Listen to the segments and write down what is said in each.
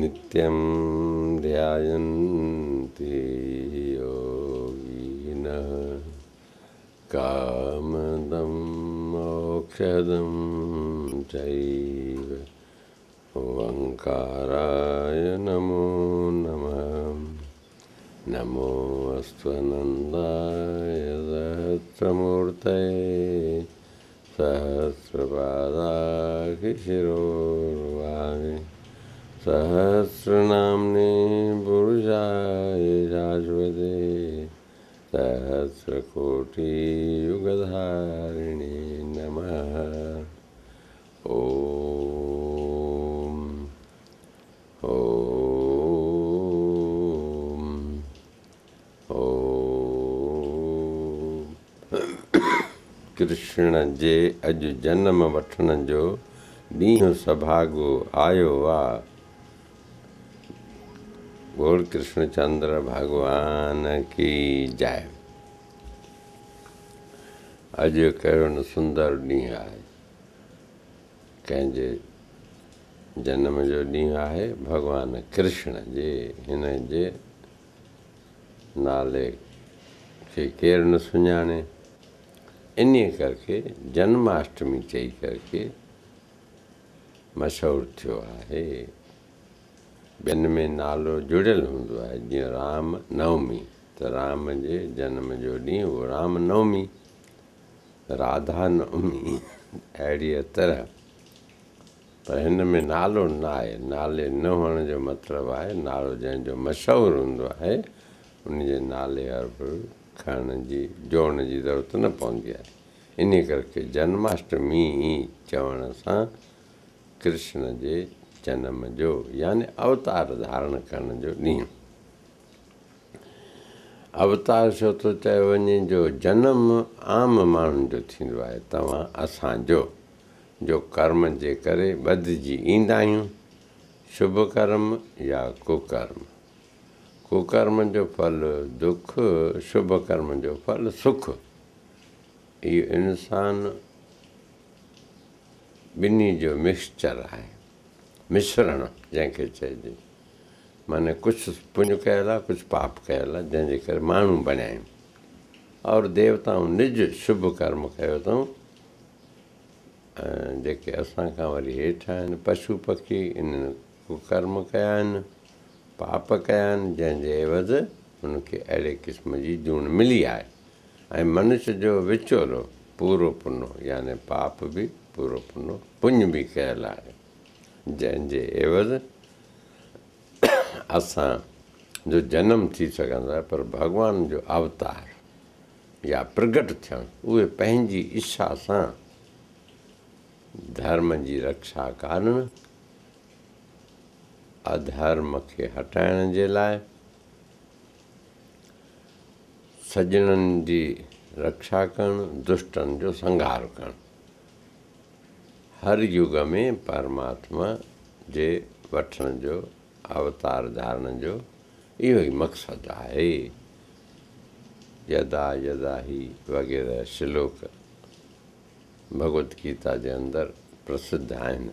नित्यं ध्यायन्ति योगिनः कामदं मोक्षदं चैव ओंकाराय नमो नमः। नमो अस्त्वनन्दाय सहस्रमूर्तये सहस्रपादाक्षिशिरोर्वामे सहस्रनाम्ने पुरुषाय शाश्वते सहस्रकोटियुगधारिणे नमः। ॐ कृष्ण जे अज जन्म वठण जो ॾींहुं सभागो आयो आहे। बोल कृष्णचंद्र भगवान की जय। अॼु कहिड़ो न सुंदर ॾींहुं आहे। कंहिंजे जन्म जो ॾींहुं आहे। भगवान कृष्ण जे हिन जे नाले खे केरु न सुञाणे। इन करके जन्माष्टमी चई करके मशहूरु थियो आहे। ॿियनि में नालो जुड़ियल हूंदो आहे, जीअं राम नवमी त राम जे जनम जो ॾींहुं उहो राम नवमी, राधा नवमी, अहिड़ीअ तरह। पर हिन में नालो न आहे। नाले न हुअण जो मतिलबु आहे नालो जंहिंजो मशहूरु हूंदो आहे उन जे नाले हर खणण जी जोड़न जी ज़रूरत न पवंदी आहे। इन करके जन्माष्टमी चवण सां कृष्ण जे जनम जो यानी अवतार धारण करण जो ॾींहुं। अवतार छो थो चयो वञे जो जनम आम माण्हुनि जो थींदो आहे। तव्हां असांजो जो कर्म जे करे ॿधिजी ईंदा आहियूं, शुभ कर्म या कुकर्म। कुकर्म जो फल दुख, शुभ कर्म जो फल सुख। इहो इंसान ॿिन्ही जो मिक्सचर आहे, मिश्रण जंहिंखे चइजे। माने कुझु पुण्य कयल आहे, कुझु पाप कयल आहे, जंहिंजे करे माण्हू बणिया आहियूं। और देवताऊं निज शुभ कर्म कयो अथऊं। जेके असांखां वरी हेठि आहिनि पशु पखी, इन्हनि कुकर्म कया आहिनि, पाप कया आहिनि, जंहिंजे एवज़ हुनखे अहिड़े क़िस्म जी जूण मिली आहे। ऐं मनुष्य जो विचोलो पूरो पुनो यानी पाप बि पूरो पुनो पुण्य बि कयल आहे, जंहिंजे एवज़ असां जो जनम थी सघंदो आहे। पर भॻवान जो अवतार या प्रगट थियणु, उहे पंहिंजी इच्छा सां धर्म जी रक्षा करणु, अधर्म खे हटाइण जे लाइ, सजणनि जी रक्षा करणु, दुष्टनि जो संहार करणु। हर युग में परमात्मा जे वठण जो, अवतार धारण जो इहो ई मक़सदु आहे। यदा यदा ही वग़ैरह श्लोक भगवत गीता जे अंदरि प्रसिद्ध आहिनि।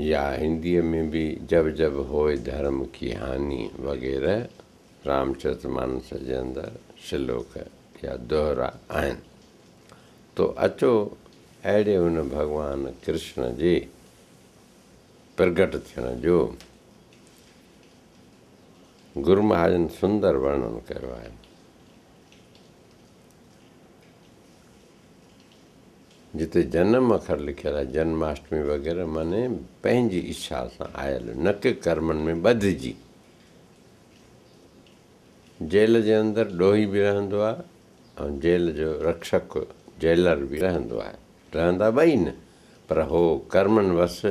या हिंदीअ में बि जब जब होए धर्म की हानि वग़ैरह रामचरितमानस जे अंदरि श्लोक या दोहरा आहिनि। तो अचो अहिड़े हुन भॻवान कृष्ण जे प्रगट थियण जो गुरु महाजन सुंदर वर्णन कयो आहे। जिते जनम अखर लिखियल आहे, जन्माष्टमी वग़ैरह, माने पंहिंजी इच्छा सां आयल, न कि कर्मनि में ॿधिजी। जेल जे अंदरि ॾोही बि रहंदो आहे ऐं जेल जो रक्षक जेलर बि रहंदो आहे। रहंदा ॿई न, पर हो कर्मनि वस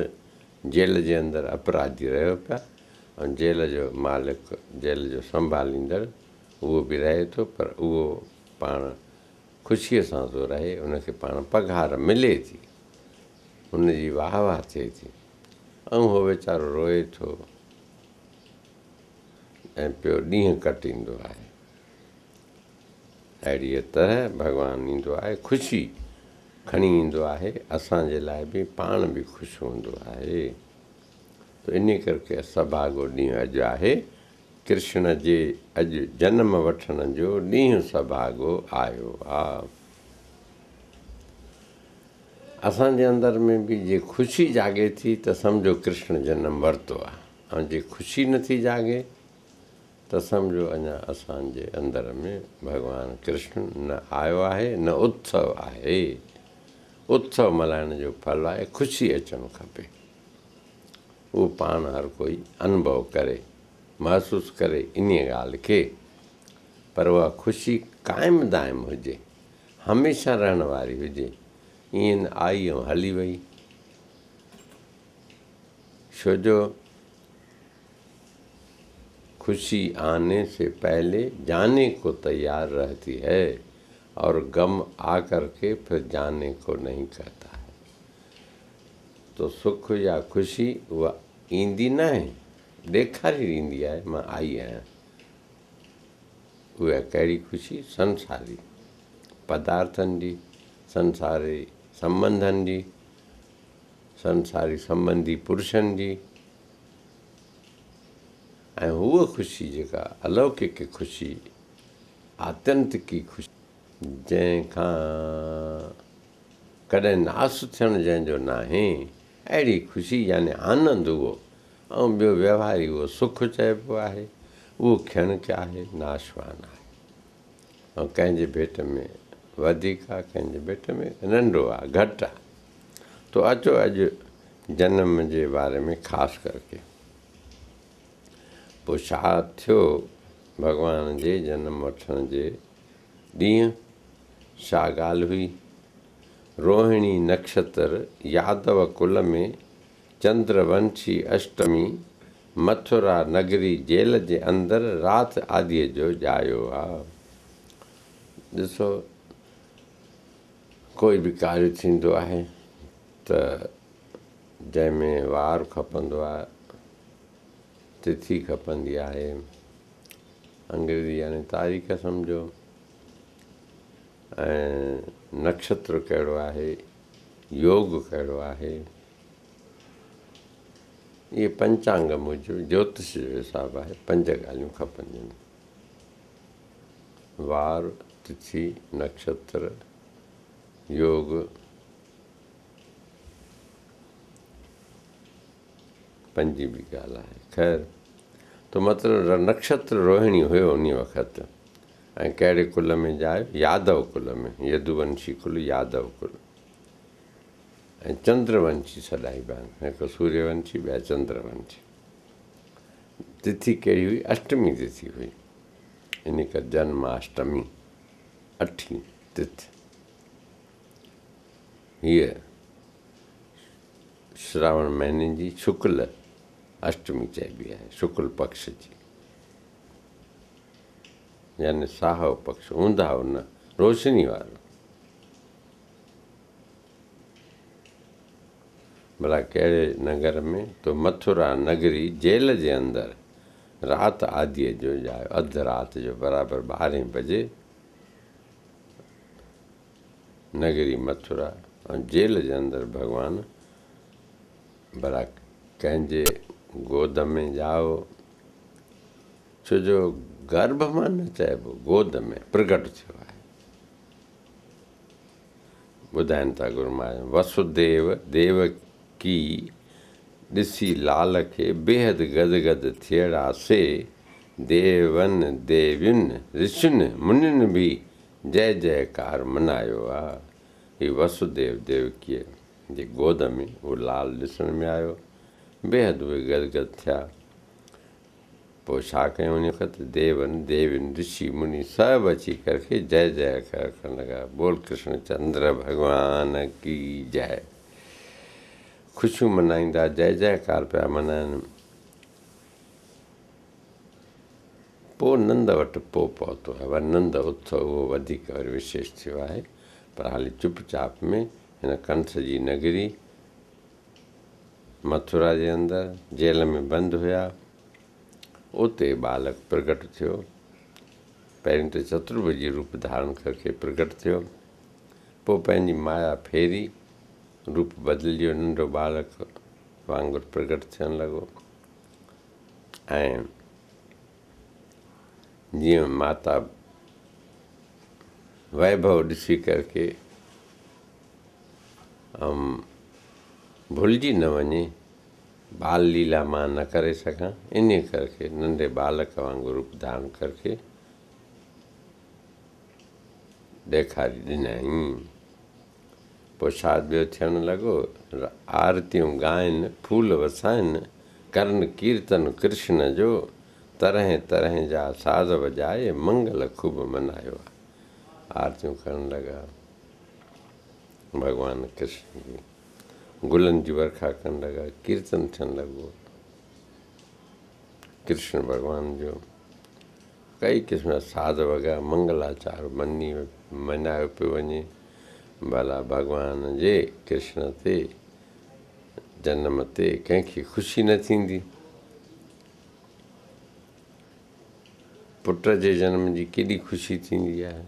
जेल जे अंदरि अपराधी रहियो पिया ऐं जेल जो मालिक, जेल जो संभालींदड़ उहो बि रहे थो। पर उहो पाण ख़ुशीअ सां थो रहे, उनखे पाण पघार मिले थी, हुनजी वाह वाह थिए थी ऐं उहो वीचारो रोए थो ऐं पियो ॾींहुं कटींदो आहे। अहिड़ीअ तरह भॻवानु ईंदो आहे, ख़ुशी खणी ईंदो आहे। असांजे लाइ बि पाण बि ख़ुशि हूंदो आहे। त इन करके सभाॻो ॾींहुं अॼु आहे, कृष्ण जे अॼु जनम वठण जो ॾींहुं सभाॻो आयो आहे। असांजे अंदरि में बि जे ख़ुशी जाॻे थी त सम्झो कृष्ण जनम वरितो आहे, ऐं जे ख़ुशी नथी जाॻे त सम्झो अञा असांजे अंदरि में भॻवानु कृष्ण न आयो आहे, न उत्सव आहे। उत्सव मल्हाइण जो फल आहे ख़ुशी अचणु खपे, उहो पाण हर कोई अनुभव करे, महसूसु करे इन ॻाल्हि खे, पर उहा ख़ुशी क़ाइमु दाइमु हुजे, हमेशह रहण वारी हुजे। ईअं न आई ऐं हली वई, छो जो खुशी आने से पहले जाने को तैयार रहती है और गम आकर के फिर जाने को नहीं कहता है। तो सुख या खुशी उहा ईंदी न आहे, ॾेखारी ॾींदी आहे मां आई आहियां। उहा कहिड़ी ख़ुशी? संसारी पदार्थनि जी, संसारी संबंधनि जी, संसारी संबंधी पुरुषनि जी। ऐं उहा ख़ुशी जेका अलौकिक ख़ुशी, आत्यंतिकी ख़ुशी, जंहिंखां कॾहिं नास थियणु जंहिंजो न आहे, अहिड़ी ख़ुशी यानी आनंद उहो, ऐं ॿियो व्यवहारी उहो सुख चइबो आहे। उहो क्षण क्या आहे? नाशवान आहे, ऐं कंहिंजे भेट में वधीक आहे, कंहिंजे भेट में नंढो आहे, घटि आहे। तो अचो अॼु जनम जे बारे में ख़ासि करके पोइ छा थियो भॻवान जे जनम वठण जे ॾींहुं, छा ॻाल्हि हुई? रोहिणी नक्षत्र यादव कुल में चंद्रवंशी अष्टमी मथुरा नगरी जेल जे अंदरि राति आदीअ जो ॼायो आहे। ॾिसो, कोई बि कार्य थींदो आहे त जंहिंमें वार खपंदो आहे, तिथि खपंदी आहे, अंग्रेजी यानी तारीख़ सम्झो, ऐं नक्षत्र कहिड़ो आहे, योग कहिड़ो आहे, इहे पंचांग मुजिबि ज्योतिष जो हिसाबु आहे, 5 ॻाल्हियूं खपंदियूं आहिनि। वार, तिथि, नक्षत्र, योग, पंजी बि ॻाल्हि आहे। ख़ैर, तो मतिलबु नक्षत्र रोहिणी हुयो उन वक़्तु, ऐं कहिड़े कुल में ॼायो? यादव कुल में, यदुवंशी कुल, यादव कुल। ऐं चंद्रवंशी सॾाइबा आहिनि, हिकु सूर्यवंशी, ॿिया चंद्रवंशी। तिथि कहिड़ी हुई? अष्टमी तिथि हुई, इन करे जन्माष्टमी 8वीं तिथि। हीअ श्रावण महीने जी शुक्ल अष्टमी चइबी आहे, शुक्ल पक्ष जी, यानी साहु पक्ष, ऊंदाहो न, रोशनी वारो। भला कहिड़े नगर में? तो मथुरा नगरी जेल जे अंदरि राति आदीअ जो ॼायो, अधु राति जो बराबरि 12 बजे नगरी मथुरा ऐं जेल जे अंदरि भॻवानु भला कंहिंजे गोद में ॼाओ, छो जो गर्भ मां न चइबो, गोद में प्रगट थियो आहे। ॿुधाइनि था गुरू महाराज, वसुदेव देवकी ॾिसी लाल खे बेहद गदगद थियड़ा से, देवन देवियुनि ऋषियुनि मुनियुनि बि जय जयकार मनायो आहे। हीउ वसुदेव देवकीअ जे गोद में उहो लाल ॾिसण में आयो, बेहद उहे गदगद थिया। पोइ छा कयूं उन वक़्तु? देवन देवियुनि ऋषि मुनि सभु अची करके जय जयकार करण लॻा, बोल कृष्ण चंद्र भॻवान की जय। ख़ुशियूं मनाईंदा, जय जयकार पिया मनाइनि। पोइ नंद वटि पोइ पहुतो आहे, वरी नंद उत्सव उहो वधीक वरी विशेष थियो आहे। पर हाली चुपचाप में हिन कंठ जी नगरी मथुरा जे अंदरि जेल में बंदि हुया, उते बालक प्रगट थियो। पहिरीं त चतुर्भुजी रूप धारण करके प्रगट थियो, पोइ पंहिंजी माया फेरी, रूप बदिलियो, नंढो बालक वांगुरु प्रगट थियणु लॻो। ऐं जीअं माता वैभव ॾिसी करके भुलिजी न वञे, बाल लीला मां न करे सघां, इन करके नंढे बालक वांगुरु रूप धारण करके ॾेखारी ॾिनई। पोइ ॿियो थियणु लॻो, आरतियूं ॻाइनि, फूल वसाइनि, करन कीर्तन कृष्ण जो, तरह तरह जा साज़ वॼाए मंगल ख़ूब मनायो आहे। आरतियूं करण लॻा भॻवानु कृष्ण जी, गुलनि जी वर्खा करण लॻा, कीर्तन थियणु लॻो कृष्ण भॻवान जो, कई क़िस्म जा साध वॻा, मंगलाचार मनायो पियो वञे। भला भॻवान जे कृष्ण ते जनम ते कंहिंखे ख़ुशी न थींदी? पुट जे जनम जी केॾी ख़ुशी थींदी आहे।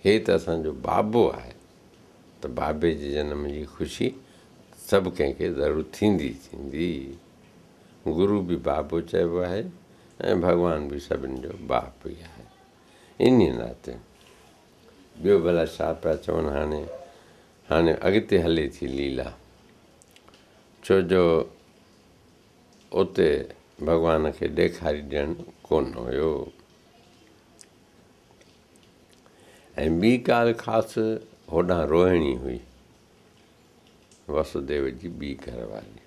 हे त असांजो बाबो आहे, त बाबे जे जनम जी ख़ुशी सभु कंहिंखे ज़रूरु थींदी थींदी। गुरू बि बाबो चइबो आहे ऐं भॻवान बि सभिनि जो बाप ई आहे। इन नाते ॿियो भला छा पिया चवनि, हाणे अॻिते हले थी लीला। छो जो उते भॻवान खे ॾेखारी ॾियणु कोन हुयो। ऐं ॿी ॻाल्हि ख़ासि होॾां रोहिणी हुई, वसुदेव जी ॿी घरवारी,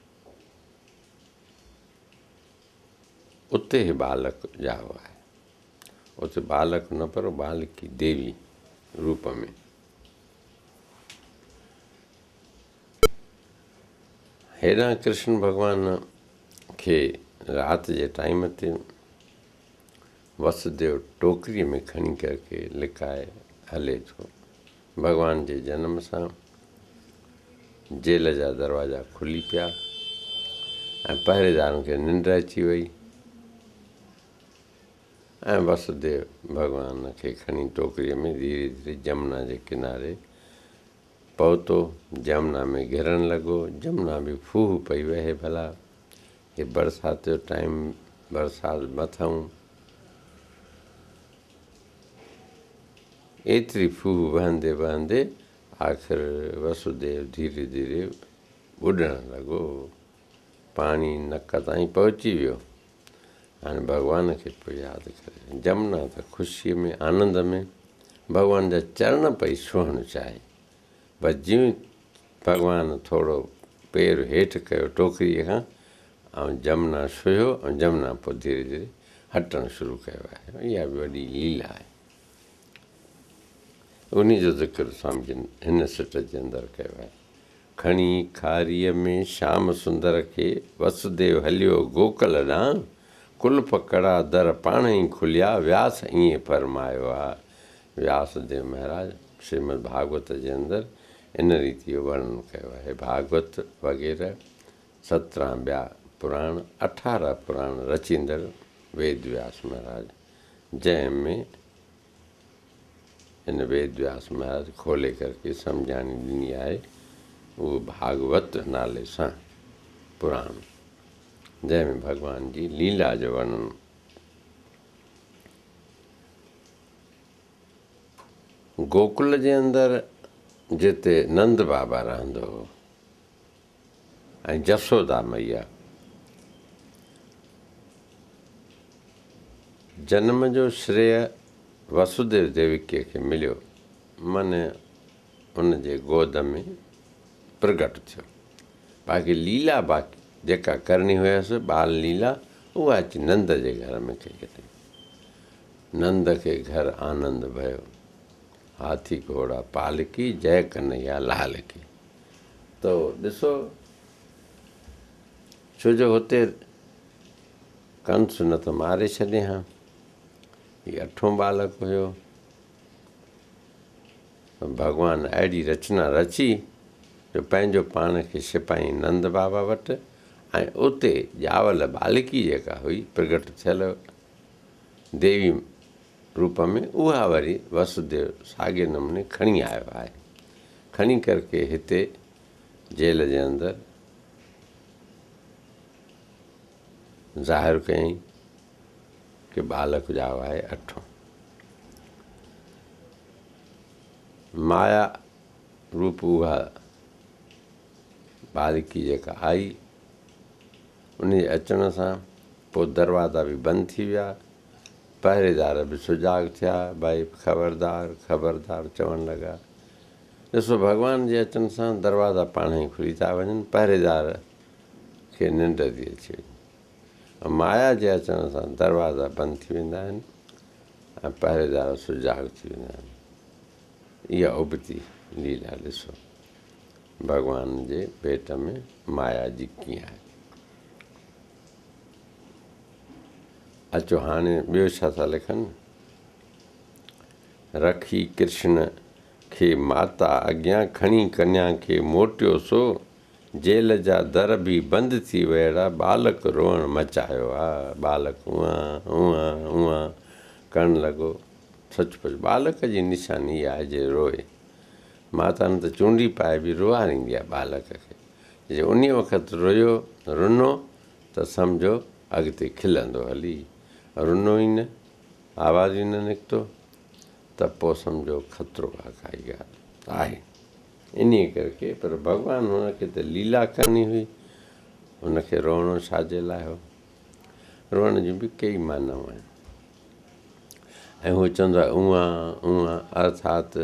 उते बालक ॼाओ आहे। उते बालक न पर बालकी देवी रूप में। हेॾां कृष्ण भॻवान खे राति जे टाइम ते वसुदेव टोकरीअ में खणी करके लिकाए हले थो। भॻवान जे जनम सां जेल जा दरवाजा खुली पिया ऐं पहरेदारनि खे निंड अची वई ऐं वसुदेव भॻवान खे खणी टोकरीअ में धीरे धीरे जमुना जे किनारे पहुतो। जमुना में घिरणु लॻो, जमुना बि फूह पई वहे। भला हे बरसाति जो टाइम, बरसाति मथां एतिरी फूह वहंदे वहंदे आख़िर वसुदेव धीरे धीरे ॿुॾणु लॻो, पाणी नक ताईं पहुची वियो। हाणे भॻवान खे पियो यादि करे। जमुना त ख़ुशीअ में आनंद में भॻवान जा चरण पई छुहणु चाहे, बसि जीअं भॻवानु थोरो पेर हेठि कयो टोकरीअ खां ऐं जमुना छुहियो ऐं जमुना पोइ धीरे धीरे हटणु शुरू कयो आहे। इहा बि वॾी लीला आहे। उन जो ज़िक्र स्वामी जन हिन सिट जे अंदरि कयो आहे। खणी खारीअ में श्याम सुंदर खे वसुदेव हलियो गोकल ॾांहुं, कुल पकड़ा दर पाण ई खुलिया, व्यास ईअं फरमायो आहे। व्यासदेव महाराज श्रीमद भागवत जे अंदरि इन रीति जो वर्णन कयो आहे। भागवत वग़ैरह 17 ॿिया पुराण, 18 पुराण रचींदड़ वेद व्यास महाराज, जंहिंमें हिन वेद व्यास महाराज खोले करके सम्झाणी ॾिनी आहे। उहो भागवत नाले सां पुराण, जंहिंमें भॻवान जी लीला जो वर्णन। गोकुल जे अंदरि जिते नंद बाबा रहंदो हो ऐं जसोदा मैया, जनम जो श्रेय वसुदेव देवकीअ खे मिलियो, माने उन जे गोद में प्रगट थियो। बाक़ी लीला जेका करणी हुयसि बाल लीला, उहा अची नंद जे घर में कई अथई। नंद खे घर आनंद भयो, हाथी घोड़ा पालकी, जय कन्हैया लाल की। तो ॾिसो, छो जो हुते कंस न त मारे छॾे हा, हीउ 8हों बालक हुयो। भॻवानु अहिड़ी रचना रची जो पंहिंजो पाण खे सिपाही नंद बाबा वटि ऐं उते ॼावल बालकी जेका हुई प्रगट थियल देवी रूप में, उहा वरी वसुदेव साॻे नमूने खणी आयो आहे। खणी करके हिते जेल जे अंदरि ज़ाहिर कयईं कि बालक ॼाओ आहे अठों। माया रूप उहा बालिकी जेका आई, उन जे अचण सां पोइ दरवाज़ा बि बंदि थी विया, पहिरेदार बि सुजाॻ थिया, भई ख़बरदार ख़बरदार चवणु लॻा। ॾिसो, भॻवान जे अचण सां दरवाज़ा पाण ई खुली था वञनि, पहिरेदार खे निंड थी अचे। ऐं माया जे अचण सां दरवाज़ा बंदि थी वेंदा आहिनि ऐं पहिरेदार सुजाॻ थी वेंदा आहिनि। इहा उबती लीला ॾिसो भॻवान जे भेट में माया जी कीअं आहे। अचो हाणे ॿियो छा था लिखनि, रखी कृष्ण खे माता अॻियां खणी कन्या खे मोटियो सो, जेल जा दर बि बंदि थी विया, बालक रोअण मचायो आहे। बालक उहा उहा उहा करणु लॻो। सचुपचु बालक जी निशानी इहा आहे जे रोए। माता न त चूंडी पाए बि रोआरींदी आहे बालक खे। जे उन वक़्तु रोयो रुनो त सम्झो अॻिते खिलंदो हली, रुनो ई न, आवाज़ ई न निकितो त पोइ सम्झो ख़तरो आहे, काई ॻाल्हि आहे। इन करके पर भॻवानु हुनखे त लीला करणी हुई, हुनखे रोअणो छाजे लाइ हो। रोअण जूं बि कई मानाऊं आहिनि। ऐं उहो चवंदो आहे उहा उहा अर्थात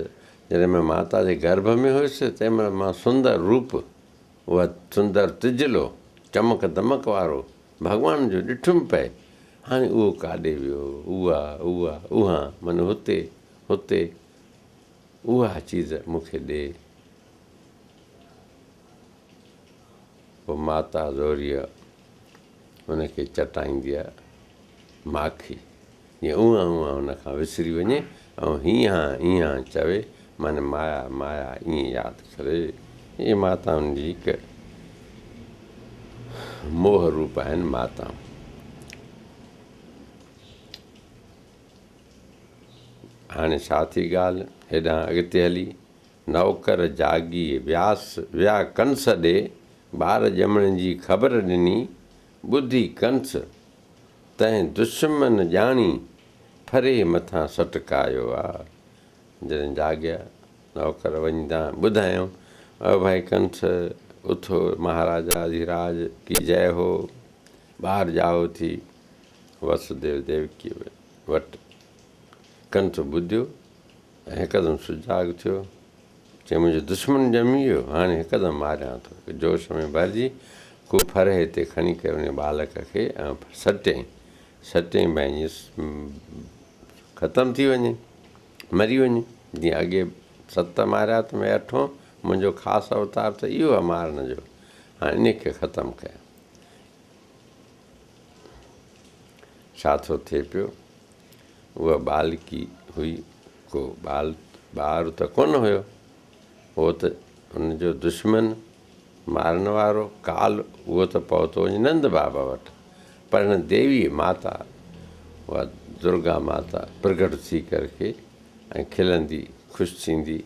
जॾहिं मां माता जे गर्भ में हुयुसि तंहिं महिल मां सुंदर रूप, उहा सुंदर तिजलो चमक दमक वारो भॻवान जो ॾिठुमि पए। हाणे उहो काॾे वियो, उहा उहा उहा माना हुते हुते उहा चीज़ मूंखे ॾे। पोइ माता ज़ोरीअ हुनखे चटाईंदी आहे माखी, जीअं उहा उहा हुन खां विसरी वञे ऐं हीअं हीअं चवे, माना माया माया ईअं यादि करे। इहे माताउनि जी हिकु मोह रूप आहिनि माताऊं। हाणे छा थी ॻाल्हि, हेॾां अॻिते हली, नौकर जागी व्यास विया कंस ॾे, ॿार ॼमण जी ख़बर ॾिनी, ॿुधी कंस तंहिं दुश्मन ॼाणी, फरे मथां सटकायो आहे। जॾहिं जाॻिया नौकर वञी था ॿुधायूं, भाई कंस उथो, महाराजा अधिराज की जय हो, ॿार ॼाओ थी वसुदेव देवकी वटि। कंस ॿुधियो ऐं हिकदमि सुजाॻ थियो, चई मुंहिंजो दुश्मन ॼमी वियो, हाणे हिकदमि मारियां थो। जोश में भरिजी को फरे हिते खणी करे उन बालक खे ऐं सटें भई ख़तमु थी वञे, मरी वञे। जीअं अॻे 7 मारिया त मैं 8हों मुंहिंजो ख़ासि अवतार त इहो आहे मारण जो, हाणे इन खे ख़तमु कया। छा थो थिए पियो, उहा बालकी हुई, को ॿारु त कोन हुयो, उहो त हुनजो दुश्मन मारण वारो काल, उहो त पहुतो वञे नंद बाबा वटि। पर हिन देवी माता, उहा दुर्गा माता प्रगट थी करके ऐं खिलंदी ख़ुशि थींदी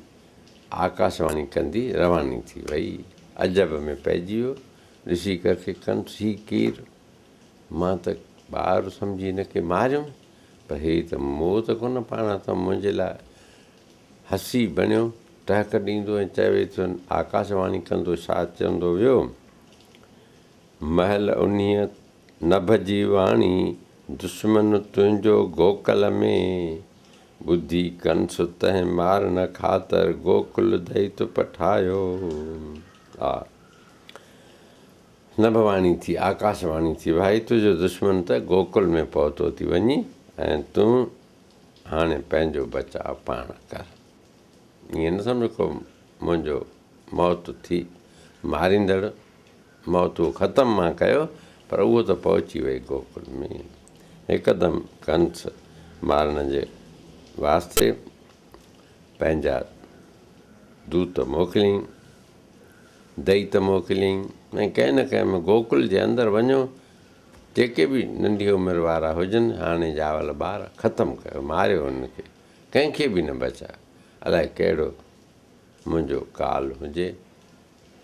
आकाशवाणी कंदी रवानी थी वई। अजब में पइजी वियो, ॾिसी करके कंस ही केरु, मां त ॿारु सम्झी हिनखे मारियुमि, पर हे त मूं त कोन, पाण त मुंहिंजे लाइ हसी बणियो, टहक ॾींदो ऐं चवे थो आकाशवाणी कंदो, छा चवंदो वियो, महल उन्हीअ नभ जी वाणी, दुश्मन तुंहिंजो गोकल में, ॿुधी कंस तंहिं मारण ख़ातिर गोकुल दैत पठायो। हा, नभवाणी थी, आकाशवाणी थी, भाई तुंहिंजो दुश्मन त गोकुल में पहुतो थी वञी ऐं तूं हाणे पंहिंजो बचाव पाण कर। ईअं न सम्झो को मुंहिंजो मौत थी, मारींदड़ मौत उहो ख़तमु मां कयो, पर उहो त पहुची वई गोकुल में। हिकदमि कंस मारण जे वास्ते पंहिंजा दूत मोकिलियईं, दैत मोकिलियईं, ऐं कंहिं न कंहिं में गोकुल जे अंदरि वञो, जेके बि नंढी उमिरि वारा हुजनि, हाणे ॼावल ॿार ख़तमु कयो, मारियो हुनखे, कंहिंखे बि न बचायो। अलाए कहिड़ो मुंहिंजो काल हुजे,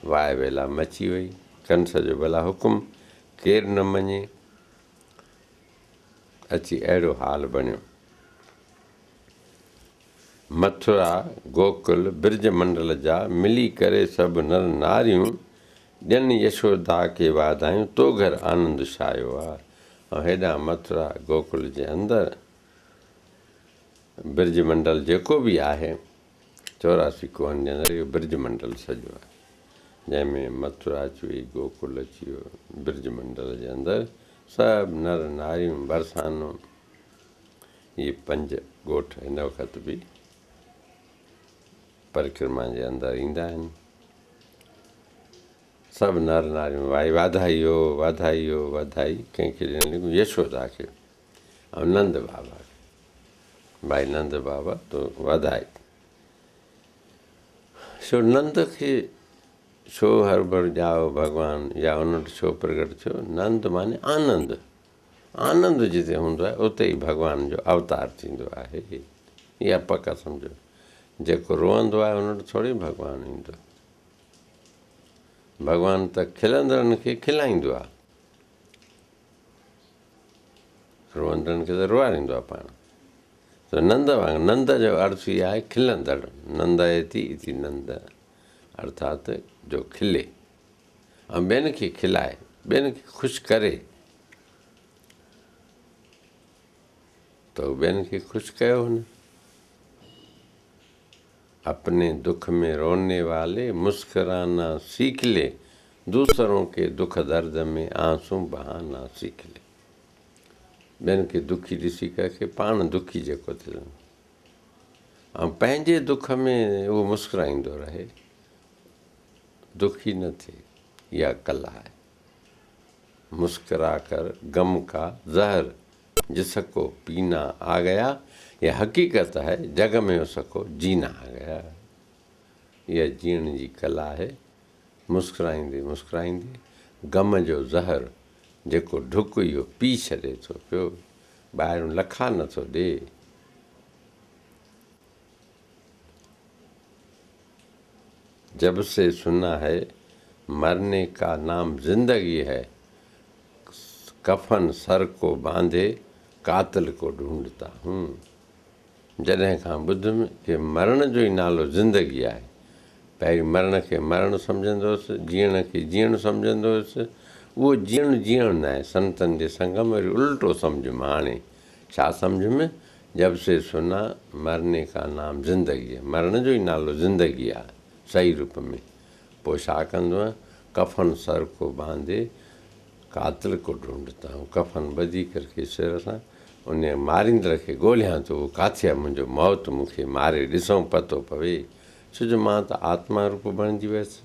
वाय वेला मची वई। कंस जो भला हुकुम केरु न मञे, अची अहिड़ो हाल बणियो। मथुरा गोकुल ब्रज मंडल जा मिली करे सभु नर नारियूं ॾियनि यशोदा खे वाधायूं, तो घर आनंद छायो आहे। ऐं हेॾां मथुरा गोकुल जे अंदरि ब्रज मंडल जेको बि आहे 84 कोहनि जे अंदरि इहो ब्रज मंडल सॼो आहे, जंहिंमें मथुरा अची वई, गोकुल अची वियो, ब्रज मंडल जे अंदरि सभु नर नारियूं बरसानो, इहे 5 ॻोठ हिन वक़्तु बि परिक्रमा जे अंदरि ईंदा आहिनि। सभु नर नारियूं भाई वाधाई हो, वाधाई हो, वाधाई कंहिंखे ॾियण लॻियूं यशोदा खे ऐं नंद बाबा खे, भाई नंद बाबा तो वाधाई। छो नंद खे छो हर भर ॼाओ भॻवानु या उन वटि छो प्रगट थियो? नंद माने आनंद, आनंद जिते हूंदो आहे उते ई भॻवान जो अवतार थींदो आहे। इहा पक सम्झो, जेको रोअंदो आहे उन वटि थोरी भॻवानु ईंदो। भॻवानु त खिलंदड़नि खे खिलाईंदो आहे, रोअंदड़नि खे त रोआरींदो आहे पाण। त नंद वांगुरु, नंद जो अर्थ ई आहे खिलंदड़, नंदयति इति नंद, अर्थात जो खिले ऐं ॿियनि खे खिलाए, ॿियनि खे ख़ुशि करे। त ॿियनि खे ख़ुशि कयो हुन। अपने दुख में रोने वाले मुस्कुराना सीख ले, दूसरों के दुख दर्द में आंसू बहाना सीख ले। ॿियनि खे दुखी ॾिसी करे पाण दुखी जेको थियो ऐं पंहिंजे दुख में उहो मुस्कुराईंदो रहे, दुखी न थिए, इहा कला आहे। मुस्कुरा कर गम का ज़हर जिसको पीना आ गया, यह हकीकत है जग में उसको जीना आ गया। इहा जीअण जी कला आहे। मुस्कुराईंदे मुस्कुराईंदे गम जो ज़हर जेको ढुक इहो पी छॾे थो पियो, ॿाहिरों लखा नथो ॾे। जब से सुना है मरने का नाम जिंदगी है, कफन सर को बांधे कातिल को ढूंढता हूँ। जॾहिं खां ॿुधमि कि मरण जो ई नालो ज़िंदगी आहे, पहिरीं मरण खे मरण सम्झंदो हुउसि, जीअण खे जीअण सम्झंदो हुउसि। उहो जीअण न आहे, संतनि जे संग में वरी उल्टो सम्झुमि। हाणे छा सम्झुमि? जब से सुना मरने का नाम ज़िंदगी आहे, मरण जो ई नालो ज़िंदगी आहे सही रूप में। पोइ छा कंदो आहे? कफन सर को बांधे कातिल को ढूंढता हूं। कफन ॿधी करके सिर सां उन मारींदड़ खे ॻोल्हियां थो, उहो किथे आहे मुंहिंजो मौत मूंखे मारे, ॾिसूं पतो पवे। छो जो मां त आत्मा रूप बणिजी वियसि,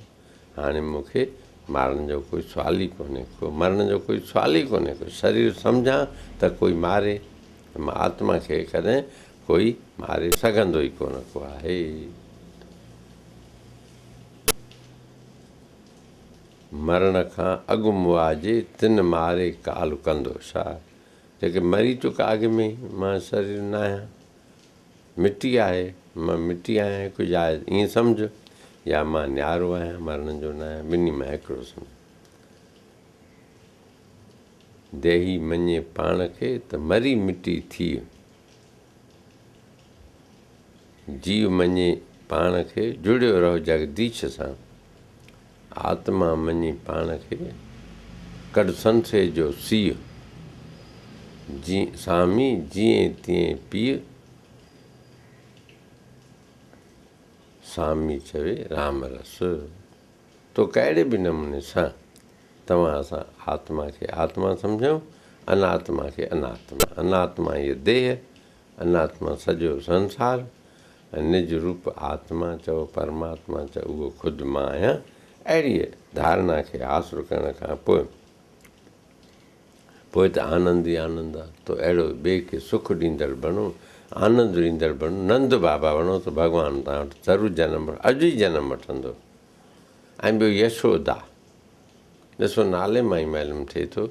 हाणे मूंखे मारण जो कोई सुवाल ई कोन्हे को, मरण जो कोई सुवाल ई कोन्हे को। शरीर सम्झां त कोई मारे, मां आत्मा खे कॾहिं कोई मारे सघंदो ई कोन को आहे। मरण खां अॻु मुआजे तिन मारे काल कंदो छा? जेके मरी चुका अॻ में, मां शरीर न आहियां, मिटी आहे, मां मिटी आहियां, कुझु आहे ईअं सम्झ, या मां न्यारो आहियां, मरण जो न आहियां, ॿिन्ही में हिकिड़ो सम्झ। देही मञे पाण खे त मरी मिटी थी, जीव मञे पाण खे जुड़ियो रहो जगदीश सां। आत्मा मञी पाण खे कॾ संथे जो सीउ, जी स्वामी जीअं तीअं पीउ, स्वामी चवे राम रस। तो कहिड़े बि नमूने सां तव्हां असां आत्मा खे आत्मा सम्झूं, अनात्मा खे अनात्मा। अनात्मा इहा देह, अनात्मा सॼो संसार, ऐं निज रूप आत्मा चओ, परमात्मा चओ, उहो ख़ुदि मां आहियां। अहिड़ी धारणा खे हासिलु करण खां पोइ त आनंद ई आनंद आहे। तो अहिड़ो ॿिए खे सुखु ॾींदड़ बणो, आनंद ॾींदड़ बणो, नंद बाबा बणो, त भॻवानु तव्हां वटि ज़रूरु जनमु, अॼु ई जनमु वठंदो। ऐं ॿियो यशोदा, ॾिसो नाले मां ई मालूम थिए थो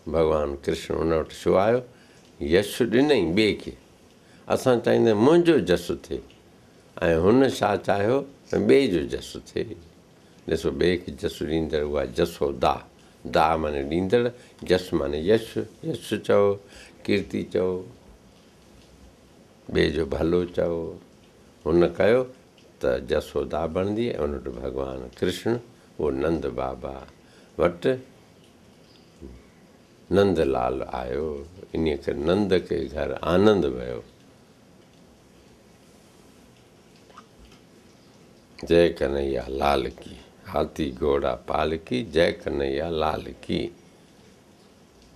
भॻवानु कृष्ण उन वटि छो आयो? यश ॾिनई ॿिए खे। असां चाहींदा आहियूं मुंहिंजो जसु थिए, ऐं हुन छा चाहियो? ॿिए जो जसु थिए। ॾिसो ॿिए खे जसु ॾींदड़ उहा जसोदा, दा माने ॾींदड़, जस माने यश, यश चओ, कीर्ति चओ, ॿिए जो भलो चओ। हुन कयो त जसोदा बणंदी। ऐं उन वटि भॻवानु कृष्ण उहो नंद बाबा वटि नंदलाल आयो। इन करे नंद के घर आनंद वियो। जय कन्हैया लाल की, हाथी घोड़ा पाल की, जय कन्हैया लाल की।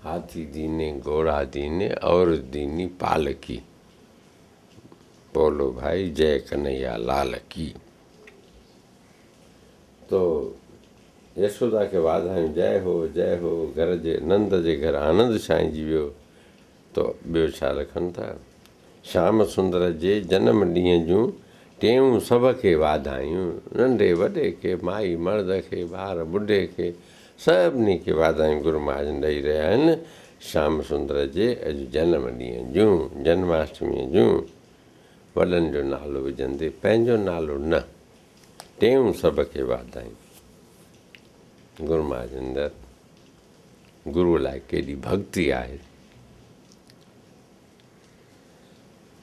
हाथी दीने घोड़ा दीने और दीनी पाल की। बोलो भाई जय कन्हैया लाल की। तो यशोदा खे वाधायूं, जय हो घर जे नंद जे घर आनंद छांइजी वियो। तो ॿियो छा लिखनि था, श्याम सुंदर जे जनम ॾींहं जूं टेऊं सभ खे वाधायूं। नंढे वॾे खे, माई मर्द खे, ॿार ॿुढे खे, सभिनी खे वाधायूं गुरू महाजन ॾेई रहिया आहिनि श्याम सुंदर जे अॼु जनम ॾींहं जूं, जन्माष्टमीअ जूं। वॾनि जो नालो विझंदे पंहिंजो नालो न, टेऊं सभ खे वाधायूं। गुरू महाजन गुरूअ लाइ केॾी भक्ति आहे।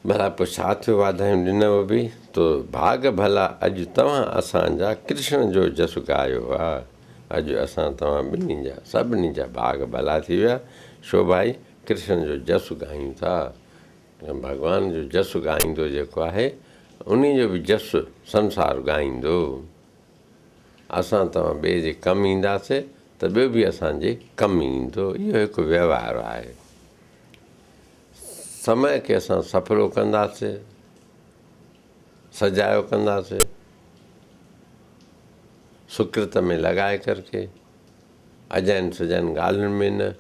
भला पोइ छा थियो वाधायूं ॾिनव बि, तो भाग भला अॼु तव्हां असांजा कृष्ण जो जसु ॻायो आहे। अॼु असां तव्हां ॿिन्ही जा सभिनी जा भाग भला थी विया। छो भाई कृष्ण जो जसु ॻायूं था। भॻवान जो जसु ॻाईंदो जेको आहे उन जो बि जसु संसार ॻाईंदो। असां तव्हां ॿिए जे कमु ईंदासीं त ॿियो बि असांजे कमु ईंदो। इहो हिकु व्यवहार आहे। समय खे असां सफ़लो कंदासीं, सजायो कंदासीं, सुकृत में लॻाए करके, अजाइनि सजाइनि ॻाल्हियुनि में न,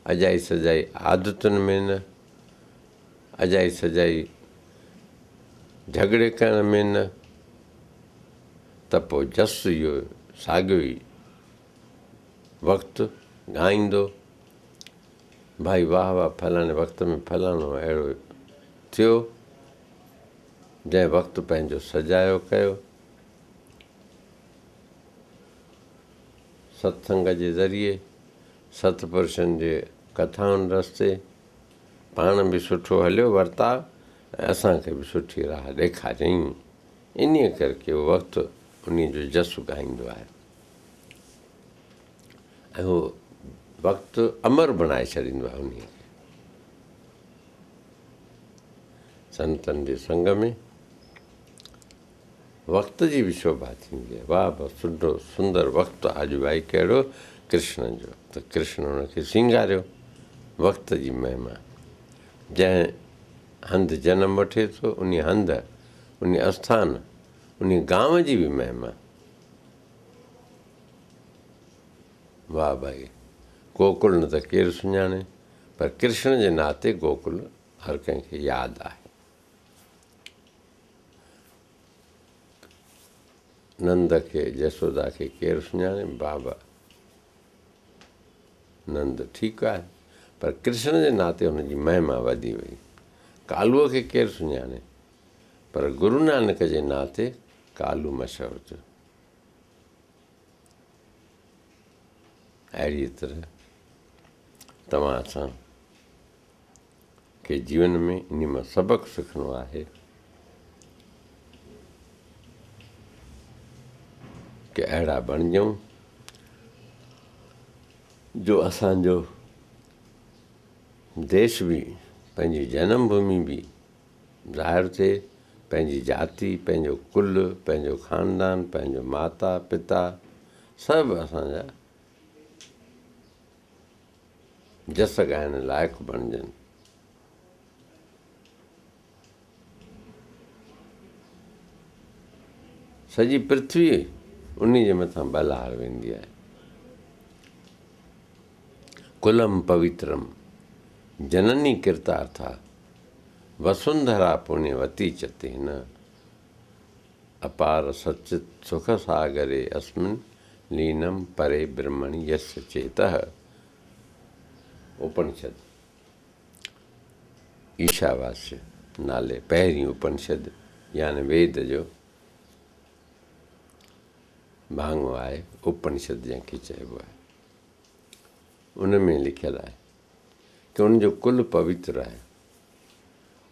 अजाई सजाई आदतुनि में न, अजाई सजाई झगड़े करण में न, त पोइ जसु इहो साॻियो ई वक़्तु ॻाईंदो। भाई वाह वाह फलाणे वक़्त में फलाणो अहिड़ो थियो, जंहिं वक़्तु पंहिंजो सजायो कयो। सत्संग जे ज़रिए, सतपुरुषनि जे कथाउनि रस्ते पाण बि सुठो हलियो वर्ताव ऐं असांखे बि सुठी राह ॾेखारियईं। इन करके उहो वक़्तु उन जो जसु ॻाईंदो आहे। ऐं उहो वक़्तु अमर बणाए छॾींदो आहे। उन खे संतनि जे संग में वक़्त जी बि शोभा थींदी आहे। वाह वाह सुठो सुंदर वक़्तु अॼु भाई कहिड़ो कृष्ण जो, त कृष्ण हुनखे सिंगारियो। वक़्त जी महिमा, जंहिं हंधि जनमु वठे थो उन हंधि, उन आस्थान, उन गांव जी बि महिमा। वाह भाई, गोकुल न त केरु सुञाणे, पर कृष्ण जे नाते गोकुल हर कंहिंखे यादि आहे। नंद खे जसोदा खे केरु सुञाणे, बाबा नंद ठीकु आहे, पर कृष्ण जे नाते हुनजी महिमा वधी वई। कालूअ खे केरु सुञाणे, पर गुरू नानक जे नाते कालू मशहूरु थियो। अहिड़ी तरह तव्हां सां खे जीवन में इन मां सबक़ु सिखणो आहे कि अहिड़ा बणिजूं जो असांजो देश बि, पंहिंजी जनम भूमि बि ज़ाहिर थिए, पंहिंजी जाति, पंहिंजो कुल, पंहिंजो ख़ानदान, पंहिंजो माता पिता सभु असांजा जस ॻाइण लाइक़ु बणिजनि। सॼी पृथ्वी उन जे मथां बलहार वेंदी आहे। कुलम पवित्रम जननी कृतार्था वसुंधरा पुण्यवती चतेन अपार सच्चित सुख सागरे अस्मिन् लीनम परे ब्रह्मणि यस्य चेतः। उपनिषद ईशावास्य नाले पहिरीं उपनिषद यानी वेद जो भाङो आहे। उपनिषद जंहिंखे चइबो आहे। उन में लिखियलु आहे कि उनजो कुल पवित्र आहे।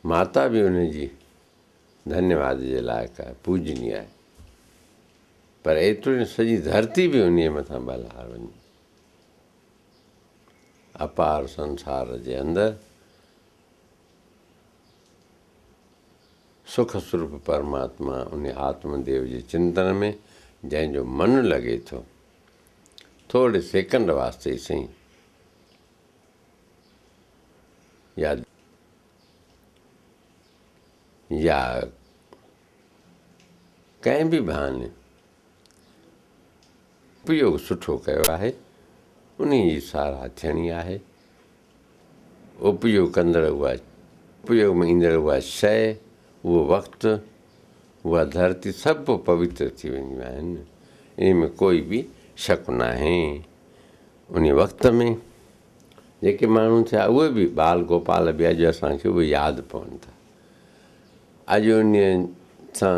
माता बि उनजी धन्यवाद जे लाइक़ु आहे, पूजनीय आहे। पर एतिरो न, सॼी धरती बि उन मथां बलहार वञे। अपार संसार जे अंदरि सुख स्वरूप परमात्मा उन आत्मदेव जे चिंतन में जंहिंजो मन लॻे थो, थोरे सेकंड वास्ते ई सही, या कंहिं बि बहाने उपयोग सुठो कयो आहे, उन जी साराह थियणी आहे। उपयोग कंदड़ उहा, उपयोग में ईंदड़ उहा शइ, उहो वक़्तु, उहा धरती सभु पवित्र थी वेंदियूं आहिनि। इन में कोई बि शक न आहे। उन वक़्त में जेके माण्हू थिया उहे बि बाल गोपाल बि अॼु असांखे उहे यादि पवनि था। अॼु उन सां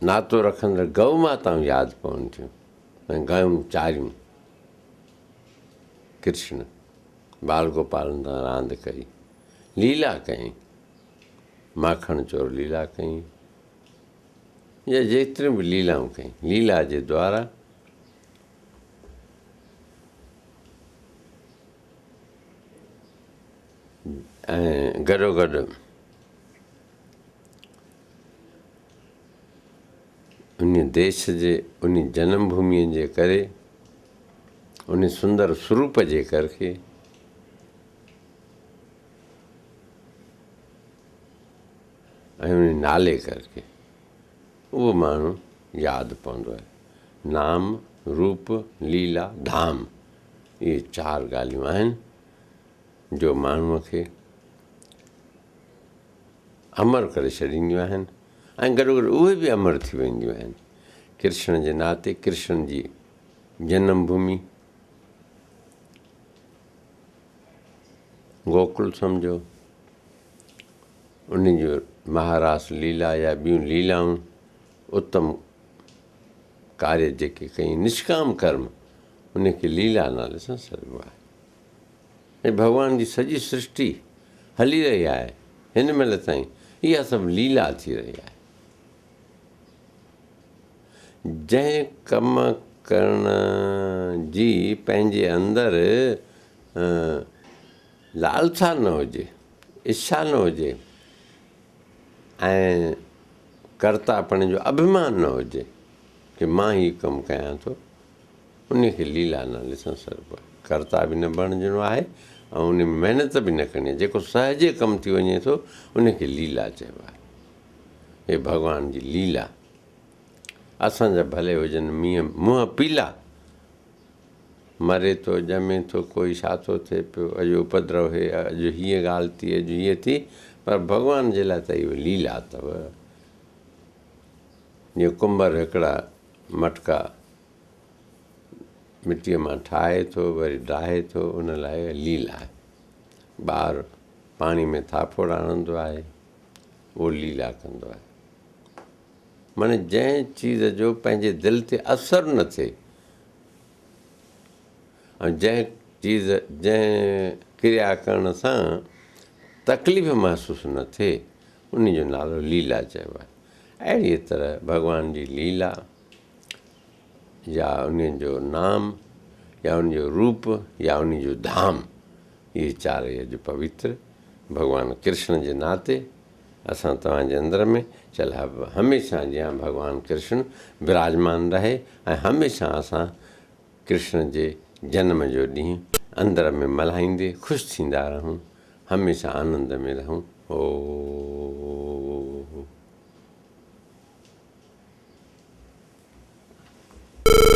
नातो रखंदड़ गऊ माताऊं यादि पवनि थियूं। ऐं गयूं चारियूं कृष्ण बाल गोपालनि सां रांदि कई, लीला कई, माखण चोर लीला कई, या जेतिरियूं बि लीलाऊं कई। लीला जे द्वारा ऐं गॾोगॾु उन देश जे, उन जनम भूमीअ जे करे, उन सुंदर स्वरूप जे करके ऐं उन नाले करके उहो माण्हू यादि पवंदो आहे। नाम, रूप, लीला, धाम, इहे 4 ॻाल्हियूं आहिनि जो माण्हूअ खे अमर करे छॾींदियूं आहिनि ऐं गॾोगॾु उहे बि अमर थी वेंदियूं आहिनि। कृष्ण जे नाते, कृष्ण जी जनम भूमि गोकुल सम्झो, उन जो महारास लीला या ॿियूं लीलाऊं, उत्तम कार्य जेके कई, निष्काम कर्म, उनखे लीला नाले सां सॾिबो आहे। ऐं भॻवान जी सॼी सृष्टि हली रही आहे हिन महिल ताईं, इहा सभु लीला थी रही आहे। जंहिं कम करण जी पंहिंजे अंदरि लालसा न हुजे, इच्छा न हुजे ऐं कर्तापण जो अभिमान न हुजे कि मां ही कमु कयां थो, उनखे लीला नाले सां सॾिबो आहे। कर्ता बि न बणिजणो आहे ऐं उन में महिनत बि न करणी आहे। जेको सहजे कमु थी वञे थो उनखे लीला चइबो आहे। हे भॻवान जी लीला। असांजा भले हुजनि मुंहं पीला, मरे थो, ॼमे थो, कोई छा थो थिए पियो, अॼु उपद्रव हे, अॼु हीअ ॻाल्हि थी, अॼु हीअ थी, पर भॻवान जे लाइ त इहो लीला अथव। जीअं कुंभर हिकिड़ा मटका मिटीअ मां ठाहे थो, वरी डाहे थो, उन लाइ लीला आहे। ॿार पाणी में थापोड़ आणंदो आहे, उहो लीला कंदो आहे। माने जंहिं चीज़ जो पंहिंजे दिलि ते असरु न थिए ऐं जंहिं क्रिया करण सां तकलीफ़ महसूसु न थिए, उन जो नालो लीला चइबो आहे। अहिड़ीअ तरह भॻवान जी लीला या उन जो नाम या उन जो रूप या उन जो धाम, इहे 4 अॼु पवित्र भॻवान कृष्ण जे नाते असां तव्हांजे अंदर में हमेशह जीअं भॻवानु कृष्ण विराजमान रहे ऐं हमेशह असां कृष्ण जे जनम जो ॾींहुं अंदर में मल्हाईंदे ख़ुशि थींदा रहूं, हमेशह आनंद में रहूं। ओ